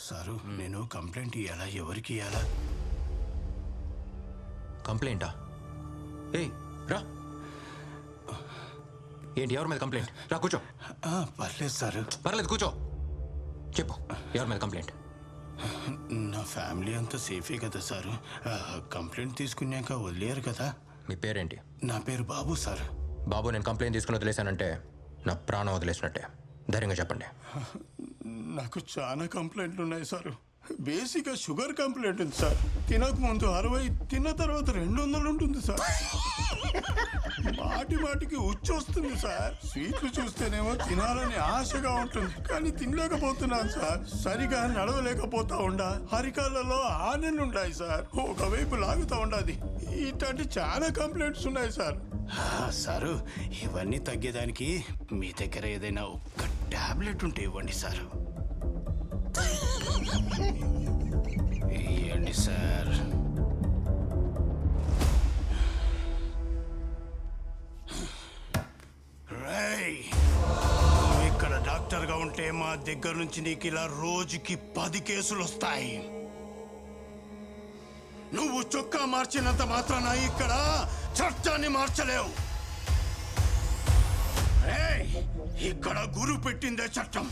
Sir నేను complaint ఇవ్వాలా? ఎవరికి ఇవ్వాలా? కంప్లైంటా? ఏయ్ రా. ఏంటి, ఎవరి మీద కంప్లైంట్? రా కూర్చో. పర్లేదు సారు. పర్లేదు కూర్చో. చెప్పు, ఎవరి మీద కంప్లైంట్? నా ఫ్యామిలీ అంతా సేఫే కదా సారు. కంప్లైంట్ తీసుకున్నాక వదిలేరు కదా. మీ పేరేంటి? నా పేరు బాబు సార్. బాబు, నేను కంప్లైంట్ తీసుకుని వదిలేశానంటే నా ప్రాణం వదిలేసినట్టే. ధైర్యంగా చెప్పండి. నాకు చాలా కంప్లైంట్లు ఉన్నాయి సార్. బేసిక్గా షుగర్ కంప్లైంట్ ఉంది సార్. తినక ముందు 60, తిన్న తర్వాత 200 ఉంటుంది సార్. మాటి మాటికి ఉచ్చొస్తుంది సార్. స్వీట్లు చూస్తేనేమో తినాలని ఆశగా ఉంటుంది, కానీ తినలేకపోతున్నాను సార్. సరిగా నడవలేకపోతా ఉండా. అరికాళ్ళలో ఆనెలుండాయి సార్. ఒకవైపు లాగుతా ఉండాది. ఇట్లాంటి చాలా కంప్లైంట్స్ ఉన్నాయి సార్. సారు, ఇవన్నీ తగ్గేదానికి మీ దగ్గర ఏదైనా ఒక్క టాబ్లెట్ ఉంటే ఇవ్వండి సార్. ఇవ్వండి సార్. ఇక్కడ డాక్టర్గా ఉంటే మా దగ్గర నుంచి నీకు ఇలా రోజుకి 10 కేసులు వస్తాయి. నువ్వు చొక్కా మార్చినంత మాత్రాన ఇక్కడ చట్టాన్ని మార్చలేవు. ఇక్కడ గురు పెట్టిందే చట్టం.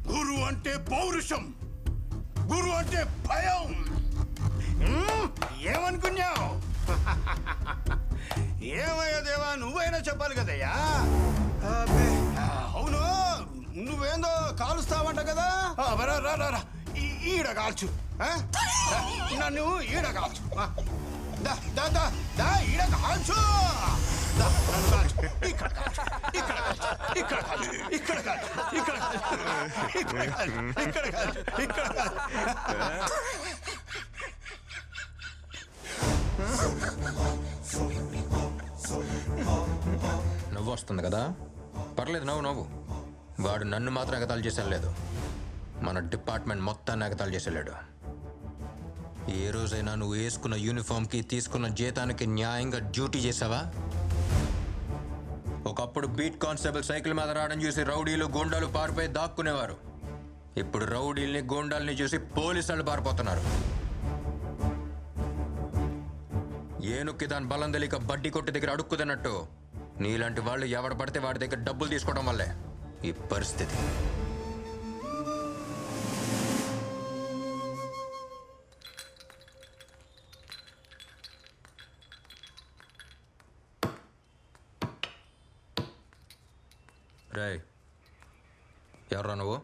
గురు అంటే పౌరుషం, గురు అంటే భయం. ఏమనుకున్నావు? ఏమయ్యా దేవా, నువ్వైనా చెప్పాలి కదయ్యా. అవును, నువ్వేందో కాలుస్తావంట కదా. రా ఈడ కాల్చు. నన్ను ఈడ కాల్చు. ఈడ కాల్చు. ఇక్కడ కాల్చు, ఇక్కడ కాల్చు, ఇక్కడ కాల్చు, ఇక్కడ కాల్చు, ఇక్కడ కాల్చు, ఇక్కడ కాల్చు, ఇక్కడ కాల్చు. నవ్వు వస్తుంది కదా, పర్లేదు, నవ్వు. వాడు నన్ను మాత్రం ఎగతాళి చేసేలేదు, మన డిపార్ట్మెంట్ మొత్తాన్ని ఎగతాళి చేసేలేడు. ఏ రోజైనా నువ్వు వేసుకున్న యూనిఫామ్కి తీసుకున్న జీతానికి న్యాయంగా డ్యూటీ చేసావా? ఒకప్పుడు బీట్ కానిస్టేబుల్ సైకిల్ మీద రావడం చూసి రౌడీలు గూండాలు పారిపోయి దాక్కునేవారు. ఇప్పుడు రౌడీల్ని గూండాల్ని చూసి పోలీసులు పారిపోతున్నారు. ఏనుక్కి దాని బలం తెలియక బడ్డీ కొట్టి దగ్గర అడుక్కు తిన్నట్టు నీలాంటి వాళ్ళు ఎవడ పడితే వాడి దగ్గర డబ్బులు తీసుకోవడం వల్లే ఈ పరిస్థితి. రే, ఎవర్రా నువ్వు?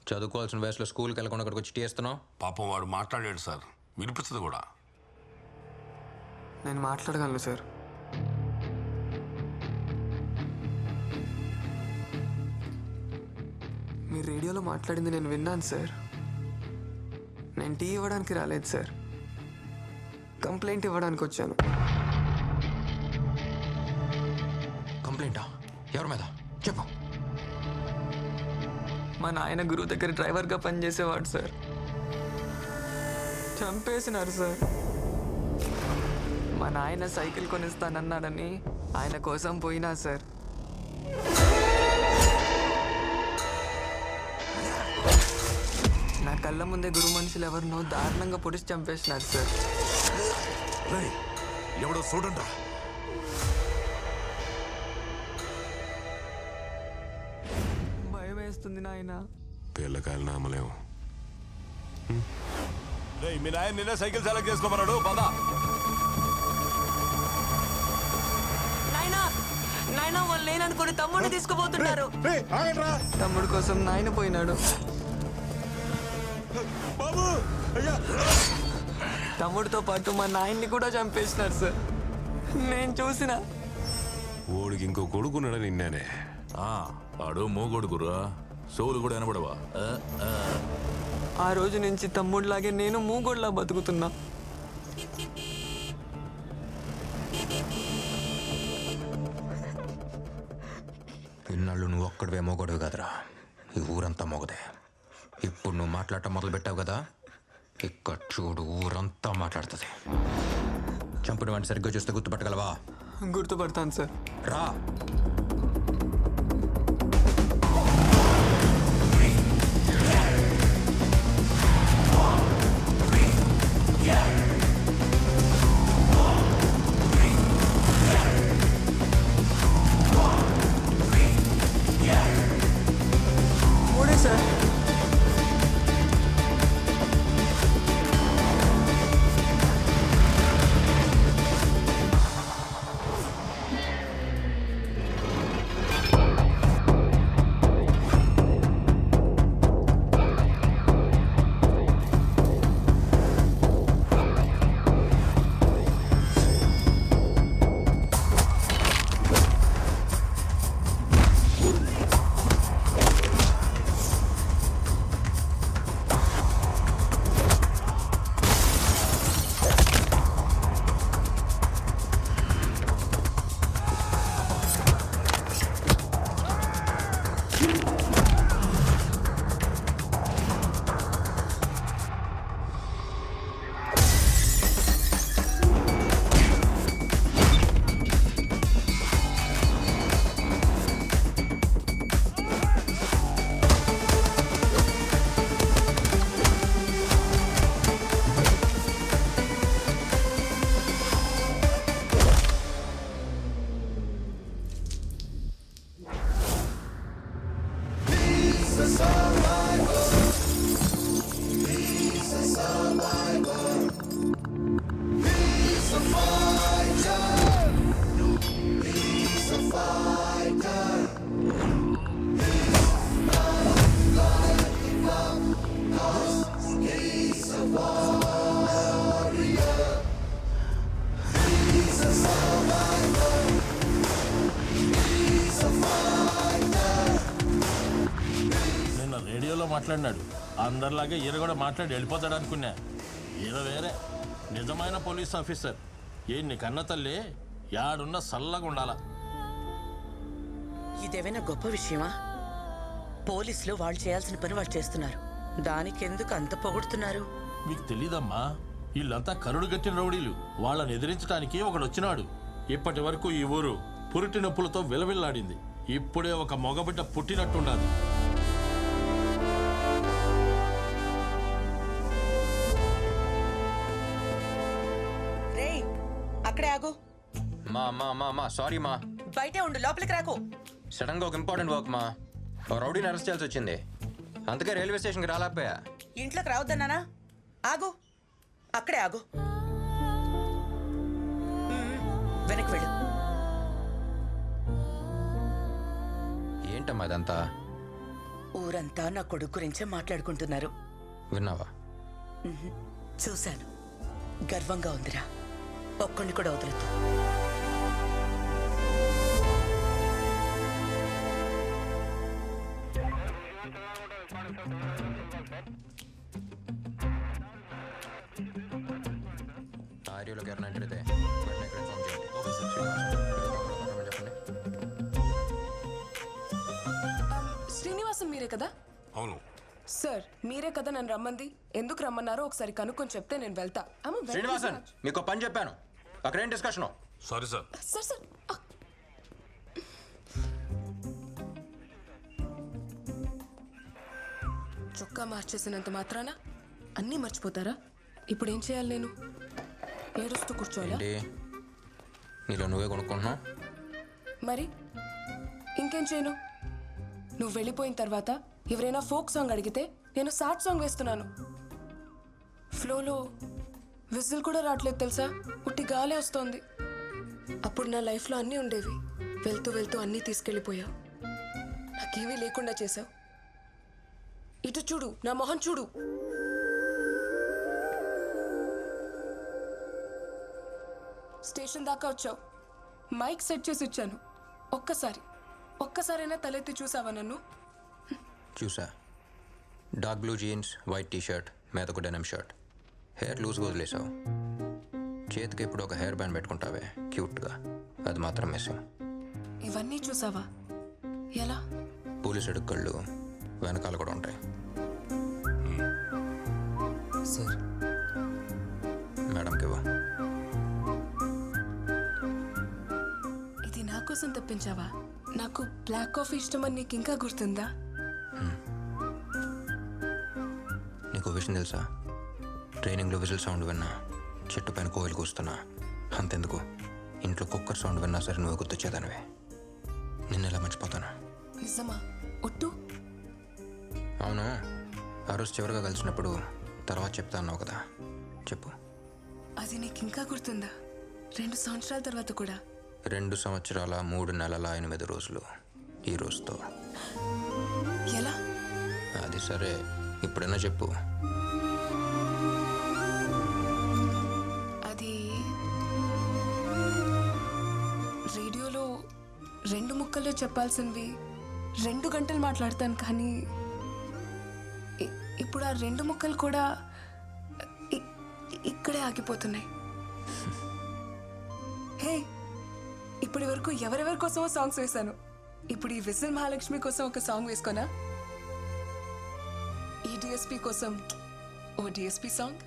చదువుకోవాల్సిన వయసులో స్కూల్కి వెళ్ళకుండా ఇక్కడికి వచ్చి టీ ఇస్తున్నావు? పాపం వాడు మాట్లాడాడు సార్, వినిపిస్తుంది కూడా. నేను మాట్లాడగలను సార్. మీరు రేడియోలో మాట్లాడింది నేను విన్నాను సార్. నేను టీ ఇవ్వడానికి రాలేదు సార్, కంప్లైంట్ ఇవ్వడానికి వచ్చాను. కంప్లైంటా? ఎవరి మీద చెప్పు. మా నాయన గురువు దగ్గర డ్రైవర్గా పనిచేసేవాడు సార్. చంపేసినారు సార్. మా నాయన సైకిల్ కొనిస్తానన్నాడని ఆయన కోసం పోయినా సార్. నా కళ్ళ ముందే గురు మనుషులు ఎవరినో దారుణంగా పొడిచి చంపేసినారు సార్. ఎవడో చూడండి. భయం వేస్తుంది నాయన. పిల్లకాయలు నామలేము. మీ నాయన నిన్న సైకిల్ సెలెక్ట్ చేసుకోమన్నాడు. పదా నాయన, వాళ్ళు లేననుకుని తమ్ముడిని తీసుకుపోతున్నారు. తమ్ముడు కోసం నాయన పోయినాడు. తమ్ముడితో పాటు మా నాయన్ని కూడా చంపేసినారు సార్. నేను చూసిన. ఓడికి ఇంకో కొడుకున్నాడు నిన్నేనే. ఆడు మూగొడుకురా, సోలు కూడా వినబడవా? ఆ రోజు నుంచి తమ్ముడిలాగే నేను మూగోడ్లా బతుకుతున్నా. ఇన్నాళ్ళు నువ్వు ఒక్కడివే మోగొడవు కదరా, ఈ ఊరంతా మోగదే. ఇప్పుడు నువ్వు మాట్లాడటం మొదలు పెట్టావు కదా, ఇక్కడ చూడు ఊరంతా మాట్లాడుతుంది. చంపిన వాడిని సరిగ్గా చూస్తే గుర్తుపట్టగలవా? గుర్తుపడతాను సార్. రా. సార్. రేడియోలో మాట్లాడినాడు. అందరిలాగే ఈయన కూడా మాట్లాడి వెళ్ళిపోతాడు అనుకున్నా. ఈయన వేరే నిజమైన పోలీస్ ఆఫీసర్. నీ కన్న తల్లి యాడున్న సల్లగా ఉండాలా. ఇదేమైనా గొప్ప విషయమా? పోలీసులు వాళ్ళు చేయాల్సిన పని వాళ్ళు చేస్తున్నారు. దానికి ఎందుకు అంత పొగుడుతున్నారు? మీకు తెలీదమ్మా, వీళ్ళంతా కరుడు గట్టిన రౌడీలు. వాళ్ళని ఎదిరించడానికి ఒకడు వచ్చినాడు. ఇప్పటి వరకు ఈ ఊరు పురిటి నొప్పులతో విలవిల్లాడింది. ఇప్పుడే ఒక మగబిడ్డ పుట్టినట్టుండాలి. అక్కడే ఆగు. మా సారీ మా. బయటే ఉండు, లోపలికి రాకు. సడన్ గా ఒక ఇంపార్టెంట్ వర్క్ మా. రౌడీని అరెస్ట్ చేయాల్సి వచ్చింది. అందుకే రైల్వే స్టేషన్కి రాలేకపోయా. ఇంట్లోకి రావద్దన్నానా? ఆగు, అక్కడే ఆగు. వెనక్కి వెళ్ళు. ఏంటమ్మా ఇదంతా? ఊరంతా నా కొడుకు గురించే మాట్లాడుకుంటున్నారు. విన్నావా? చూశాను. గర్వంగా ఉందిరా. ఒక్కడిని కూడా వదలదు. ఆర్యోలోకి ఎవరైనా ఎంటర్ అయితే శ్రీనివాసం మీరే కదా? అవును సార్, మీరే కదా నన్ను రమ్మంది. ఎందుకు రమ్మన్నారో ఒకసారి కనుక్కొని చెప్తే నేను వెళ్తా. శ్రీనివాసన్, మీకు పని చెప్పాను. అక్కడేం discussion? Sorry sir. Sir sir చొక్కా మార్చేసినంత మాత్రాన అన్నీ మర్చిపోతారా? ఇప్పుడు ఏం చేయాలి నేను? ఏడుస్తూ కూర్చోవాలా? నీలో నువ్వే కొనుక్కుంటున్నావు. మరి ఇంకేం చేయను? నువ్వు వెళ్ళిపోయిన తర్వాత ఎవరైనా ఫోక్ సాంగ్ అడిగితే నేను సాడ్ సాంగ్ వేస్తున్నాను. ఫ్లోలో విజిల్ కూడా రావట్లేదు తెలుసా? ఉట్టి గాలే వస్తోంది. అప్పుడు నా లైఫ్లో అన్నీ ఉండేవి. వెళ్తూ వెళ్తూ అన్నీ తీసుకెళ్ళిపోయావు. నాకేమీ లేకుండా చేసావు. ఇటు చూడు, నా మొహం చూడు. స్టేషన్ దాకా వచ్చావు. మైక్ సెట్ చేసి ఇచ్చాను. ఒక్కసారైనా తలెత్తి చూసావా నన్ను? చూసా. Dark blue jeans, white t shirt, మీదకు డెనిమ్ షర్ట్. హెయిర్ లూజ్గా వదిలేసావు. చేతికి ఇప్పుడు ఒక హెయిర్ బ్యాండ్ పెట్టుకుంటావే క్యూట్గా, అది మాత్రం మిస్సింగ్. ఇవన్నీ చూసావా? ఎలా? పోలీసు అడుక్కళ్ళు వెనకాల కూడా ఉంటాయి. సార్, మేడంకి ఇవ్వ. ఇది నా కోసం తప్పించావా? నాకు బ్లాక్ కాఫీ ఇష్టమని నీకు ఇంకా గుర్తుందా? నీకు విషయం తెలుసా? ట్రైనింగ్లో విజిల్ సౌండ్ విన్నా, చెట్టు పైన కోయిలు కూస్తున్నా. అంతెందుకు, ఇంట్లో కుక్కర్ సౌండ్ విన్నా సరే నువ్వు గుర్తొచ్చేదానివే. నిన్న ఎలా మర్చిపోతాను? నిజమా? ఒట్టు? అవును, ఆ రోజు చివరిగా కలిసినప్పుడు తర్వాత చెప్తా అన్నావు కదా, చెప్పు. అది నీకు ఇంకా గుర్తుందా? 2 సంవత్సరాల తర్వాత కూడా. 2 సంవత్సరాల 3 నెలల 8 రోజులు ఈ రోజుతో. ఎలా? అది సరే, ఇప్పుడైనా చెప్పు. అది రేడియోలో 2 ముక్కల్లో చెప్పాల్సినవి 2 గంటలు మాట్లాడతాను, కానీ ఇప్పుడు ఆ 2 ముక్కలు కూడా ఇక్కడే ఆగిపోతున్నాయి. హే, ఇప్పటి వరకు ఎవరెవరి కోసమో సాంగ్స్ వేశాను. ఇప్పుడు ఈ విజిల్ మహాలక్ష్మి కోసం ఒక సాంగ్ వేసుకోనా? ఈ డిఎస్పీ కోసం ఓ DSP song.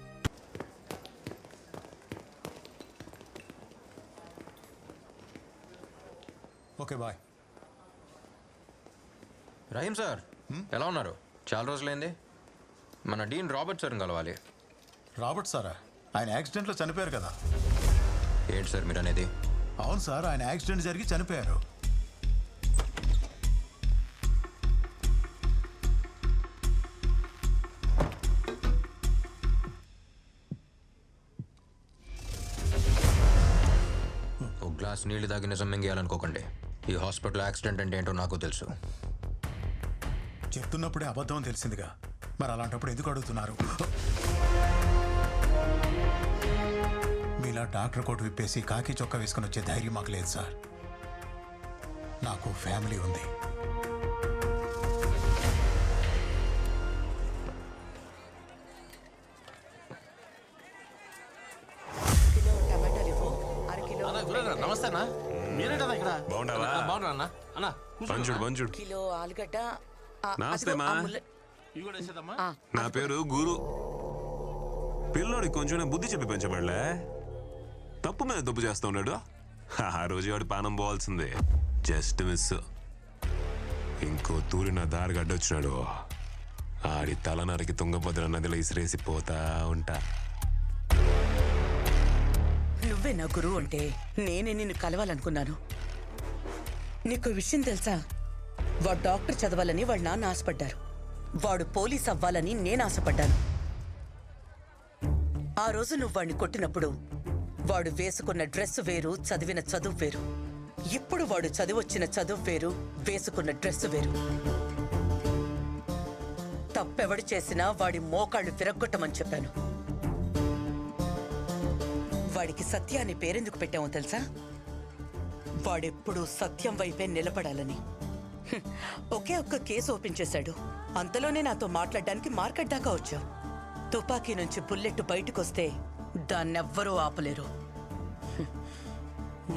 Okay bye. Rahim sir, ఎలా ఉన్నారు? చాలా రోజులైంది. మన డీన్ రాబర్ట్ సార్ని కలవాలి. రాబర్ట్ సారా? ఆయన యాక్సిడెంట్లో చనిపోయారు కదా. ఏంటి సార్ మీరు అనేది? అవును సార్, ఆయన యాక్సిడెంట్ జరిగి చనిపోయారు. ఒక గ్లాస్ నీళ్లు తాగి నిజం మింగేయాలనుకోకండి. ఈ హాస్పిటల్ యాక్సిడెంట్ అంటే ఏంటో నాకు తెలుసు. చెప్తున్నప్పుడే అబద్ధం తెలిసిందిగా, మరి అలాంటప్పుడు ఎందుకు అడుగుతున్నారు? మీలా డాక్టర్ కోట్ విప్పేసి కాకి చొక్కా వేసుకుని వచ్చే ధైర్యం మాకు లేదు సార్. నాకు ఫ్యామిలీ ఉంది. కిలో టమాటాలు ఇవ్వు, అరకిలో అన్నా గురేనా, నమస్తే అన్న. మీరేంటన్నా ఇక్కడ? బాగున్నావా? బాగున్నా అన్న. అన్న పంచుడు పంచుడు. కిలో ఆలుగడ్డ. నమస్తే మా. ఇవి కూడా వేసేదమ్మా. నా పేరు గురు. పిల్లోడికి కొంచెం బుద్ధి చెప్పి పెంచబడలే, తప్పు మీద తప్పు చేస్తా ఉన్నాడు. ఆ రోజు వాడు పానం పోవాల్సిందే, జస్ట్ మిస్. ఇంకో తూరి నా దారి గడ్డొచ్చినాడు. ఆడి తలనరికి తుంగభద్ర నదిలో ఇసిరేసి పోతా ఉంటా. నువ్వే నా గురువు అంటే నేనే నిన్ను కలవాలనుకున్నాను. నీకు విషయం తెలుసా? వాడు డాక్టర్ చదవాలని వాళ్ళ నాన్న ఆశపడ్డారు. వాడు పోలీస్ అవ్వాలని నేను ఆశపడ్డాను. ఆ రోజు నువ్వు వాడిని కొట్టినప్పుడు వాడు వేసుకున్న డ్రెస్ వేరు, చదివిన చదువు వేరు. ఇప్పుడు వాడు చదివొచ్చిన చదువు వేరు, వేసుకున్న డ్రెస్ వేరు. తప్పెవడు చేసినా వాడి మోకాళ్ళు విరగ్గొట్టమని చెప్పాను. వాడికి సత్య అనే పేరెందుకు పెట్టామో తెలుసా? వాడెప్పుడూ సత్యం వైపే నిలబడాలని. ఒకే ఒక్క కేసు ఓపెన్ చేశాడు. అంతలోనే నాతో మాట్లాడడానికి మార్కెట్ దాకా వచ్చావు. తుపాకీ నుంచి బుల్లెట్ బయటకొస్తే దాన్నెవ్వరూ ఆపలేరు.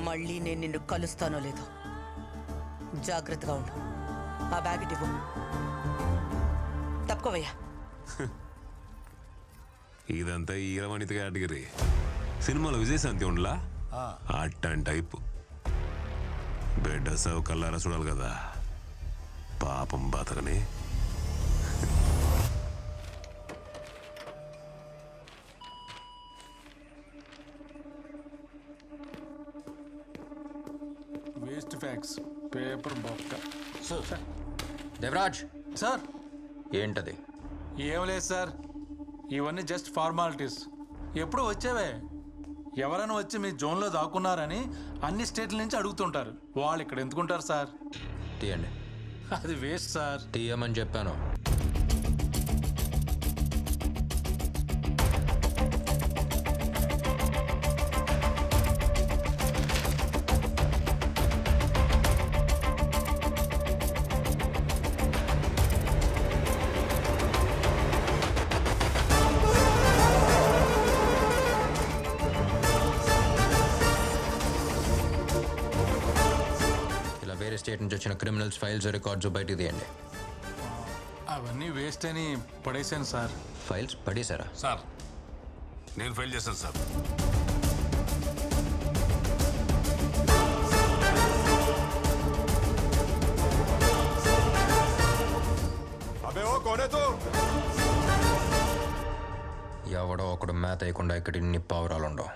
మళ్ళీ నేను నిన్ను కలుస్తానో లేదో జాగ్రత్తగా ఉండు. ఆ బ్యాగ్ ఇవ్వు. తప్పుకోవయ్యా. ఇదంతా ఈ ఈరవణిత కేటగిరీ. సినిమాలో విజయశాంతి ఉండలా అట్టని టైపు. బిడ్డ సావు కల్లారా చూడాలి కదా, పాపం బతకని. వేస్ట్ ఫ్యాక్స్, పేపర్ బొక్క. దేవరాజ్ సార్, ఏంటది? ఏం లేదు సార్, ఇవన్నీ జస్ట్ ఫార్మాలిటీస్. ఎప్పుడు వచ్చేవే. ఎవరైనా వచ్చి మీ జోన్లో దాక్కున్నారని అన్ని స్టేట్ల నుంచి అడుగుతుంటారు. వాళ్ళు ఇక్కడ ఎందుకుంటారు సార్? తీయండి. అది వేస్ట్ సార్. తీయమని చెప్పాను. స్టేట్ నుంచి వచ్చిన క్రిమినల్స్ ఫైల్స్ రికార్డ్స్ బయటికి తీయండి. అవన్నీ వేస్ట్ అని పడేశాను సార్. ఫైల్స్ పడేశారా? సార్ నేను ఫైల్ చేశాను సార్. అబే ఓ కోనేతో ఎవడో ఒకడు మేత వేయకుండా ఇక్కడ ఇన్ని పావురాలు ఉండవు.